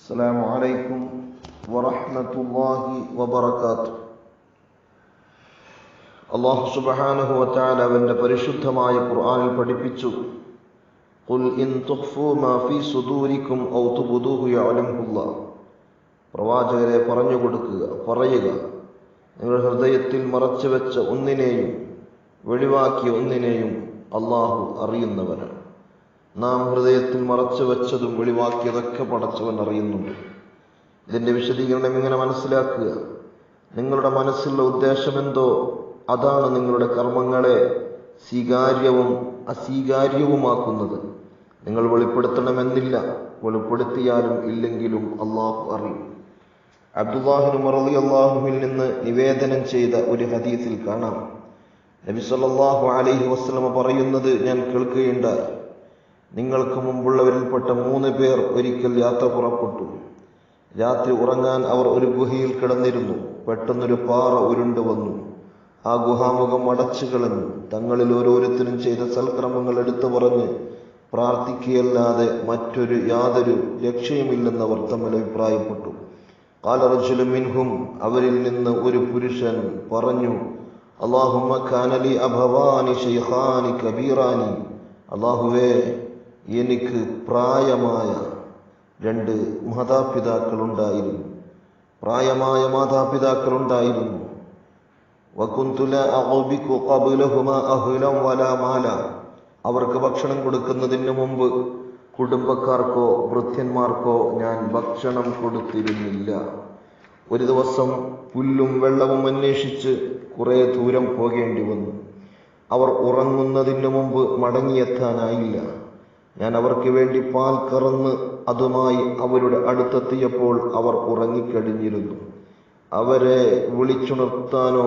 السلام عليكم ورحمة الله وبركاته. അല്ലാഹു സുബ്ഹാനഹു വ തആല അവന്റെ പരിശുദ്ധമായ ഖുർആനിൽ പഠിപ്പിച്ചു, ഖുൽ ഇൻ തുഖ്ഫൂ മാ ഫീ സുദൂരിക്കും ഔ തുബ്ദൂഹു യഅലമുല്ലാഹ്. പ്രവാചകരെ പറയുക, നിങ്ങളുടെ ഹൃദയത്തിൽ മറച്ചു വെച്ച ഒന്നിനെയും വെളിവാക്കിയ ഒന്നിനെയും അല്ലാഹു അറിയുന്നവനാണ്. നാം ഹൃദയത്തിൽ മറച്ചു വെച്ചതും വെളിവാക്കിയതൊക്കെ പടച്ചവൻ അറിയുന്നുണ്ട്. ഇതിന്റെ വിശദീകരണം ഇങ്ങനെ മനസ്സിലാക്കുക: നിങ്ങളുടെ മനസ്സിലുള്ള ഉദ്ദേശമെന്തോ അതാണ് നിങ്ങളുടെ കർമ്മങ്ങളെ സ്വീകാര്യവും അസ്വീകാര്യവുമാക്കുന്നത്. നിങ്ങൾ വെളിപ്പെടുത്തണമെന്നില്ല, വെളിപ്പെടുത്തിയാലും ഇല്ലെങ്കിലും അല്ലാഹു അറിയും. അബ്ദുല്ലാഹി ഇബ്നു റളിയല്ലാഹുവിൽ നിന്ന് നിവേദനം ചെയ്ത ഒരു ഹദീസിൽ കാണാം, നബി സല്ലല്ലാഹു അലൈഹി വസല്ലം പറയുന്നത് ഞാൻ കേൾക്കുകയുണ്ടായി. നിങ്ങൾക്ക് മുമ്പുള്ളവരിൽപ്പെട്ട 3 പേർ ഒരിക്കൽ യാത്ര പുറപ്പെട്ടു. രാത്രി ഉറങ്ങാൻ അവർ ഒരു ഗുഹയിൽ കിടന്നിരുന്നു. പെട്ടെന്നൊരു പാറ ഉരുണ്ടു വന്നു. ആ ഗുഹാമുഖം അടച്ചു കളഞ്ഞു. തങ്ങളിൽ ഓരോരുത്തരും ചെയ്ത സൽക്രമങ്ങൾ എടുത്തു പറഞ്ഞ് പ്രാർത്ഥിക്കുകയല്ലാതെ യാതൊരു രക്ഷയുമില്ലെന്ന് അവർ തമ്മിൽ അഭിപ്രായപ്പെട്ടു. ഖാല റജുലുൻ മിൻഹും, അവരിൽ നിന്ന് ഒരു പുരുഷൻ പറഞ്ഞു, അല്ലാഹുമ്മ കാന ലി അബവാനി ശൈഖാനി കബീറാനി. അല്ലാഹുവേ, എനിക്ക് പ്രായമായ 2 മാതാപിതാക്കളുണ്ടായിരുന്നു. വകുന്തു ലാ അഖ്ബികു ഖബ്ലഹുമാ അഹ്ലൻ വലാ മാല. അവർക്ക് ഭക്ഷണം കൊടുക്കുന്നതിന് മുമ്പ് കുടുംബക്കാർക്കോ ഭൃത്യന്മാർക്കോ ഞാൻ ഭക്ഷണം കൊടുത്തിരുന്നില്ല. ഒരു ദിവസം പുല്ലും വെള്ളവും അന്വേഷിച്ച് കുറെ ദൂരം പോകേണ്ടി വന്നു. അവർ ഉറങ്ങുന്നതിന് മുമ്പ് മടങ്ങിയെത്താനായില്ല. ഞാൻ അവർക്ക് വേണ്ടി പാൽ കറന്ന് അതുമായി അവരുടെ അടുത്തെത്തിയപ്പോൾ അവർ ഉറങ്ങിക്കഴിഞ്ഞിരുന്നു. അവരെ വിളിച്ചുണർത്താനോ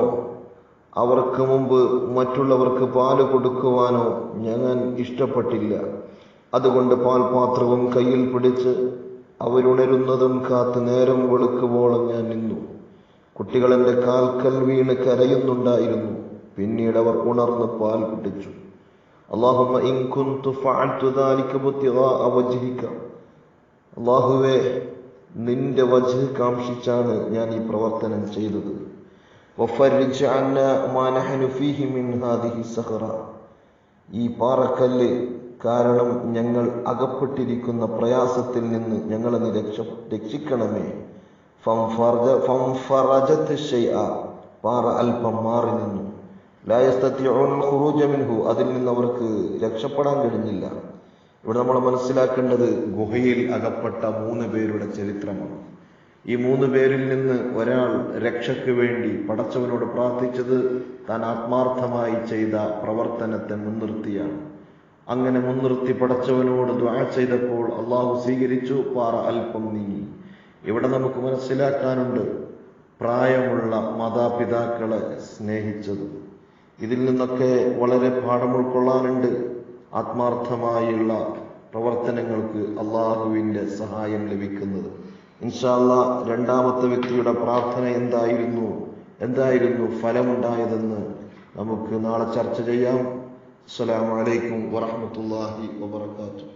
അവർക്ക് മുമ്പ് മറ്റുള്ളവർക്ക് പാല് കൊടുക്കുവാനോ ഞാൻ ഇഷ്ടപ്പെട്ടില്ല. അതുകൊണ്ട് പാൽപാത്രവും കയ്യിൽ പിടിച്ച് അവരുണരുന്നതും കാത്ത് നേരം വെളുക്കുവോളം ഞാൻ നിന്നു. കുട്ടികൾ എൻ്റെ കാൽക്കൽ വീണ് കരയുന്നുണ്ടായിരുന്നു. പിന്നീട് അവർ ഉണർന്ന് പാൽ കുടിച്ചു. അല്ലാഹുമ്മ ഇൻ കുന്തു ഫഅൽതു ദാലിക ബിത്തിഗാഅ വജ്ഹിക. അല്ലാഹുവേ, നിന്റെ വജ്ഹ് കാംക്ഷിച്ചാണ് ഞാൻ ഈ പ്രവർത്തനം ചെയ്തത്. വഫർരിജ് അന്നാ മാ നഹ്നു ഫീഹി മിൻ ഹാദിഹി സഖറ. ഈ പാറക്കല്ല് കാരണം ഞങ്ങൾ അകപ്പെട്ടിരിക്കുന്ന പ്രയാസത്തിൽ നിന്ന് ഞങ്ങളെ നീ രക്ഷിക്കണമേ. ഫംഫറജത് ശൈഅ. പാറ അല്പം മാറി നിന്നു. ലാ യസ്തതിഉന ഖുറൂജ മിൻഹു. അതിൽ നിന്ന് അവർക്ക് രക്ഷപ്പെടാൻ കഴിഞ്ഞില്ല. ഇവിടെ നമ്മൾ മനസ്സിലാക്കേണ്ടത് ഗുഹയിൽ അകപ്പെട്ട 3 പേരുടെ ചരിത്രമാണ്. ഈ 3 പേരിൽ നിന്ന് ഒരാൾ രക്ഷയ്ക്ക് വേണ്ടി പടച്ചവനോട് പ്രാർത്ഥിച്ചത് താൻ ആത്മാർത്ഥമായി ചെയ്ത പ്രവർത്തനത്തെ മുൻനിർത്തിയാണ്. അങ്ങനെ മുൻനിർത്തി പടച്ചവനോട് ദുആ ചെയ്തപ്പോൾ അല്ലാഹു സ്വീകരിച്ചു. പാറ അല്പം നീങ്ങി. ഇവിടെ നമുക്ക് മനസ്സിലാക്കാനുണ്ട് പ്രായമുള്ള മാതാപിതാക്കളെ സ്നേഹിച്ചത്. ഇതിൽ നിന്നൊക്കെ വളരെ പാഠം ഉൾക്കൊള്ളാനുണ്ട്. ആത്മാർത്ഥമായുള്ള പ്രവർത്തനങ്ങൾക്ക് അല്ലാഹുവിൻ്റെ സഹായം ലഭിക്കുന്നത്. ഇൻഷാ അല്ലാഹ് രണ്ടാമത്തെ വ്യക്തിയുടെ പ്രാർത്ഥന എന്തായിരുന്നു ഫലമുണ്ടായതെന്ന് നമുക്ക് നാളെ ചർച്ച ചെയ്യാം. അസ്സലാമു അലൈക്കും വറഹ്മത്തുള്ളാഹി വബറകാതുഹു.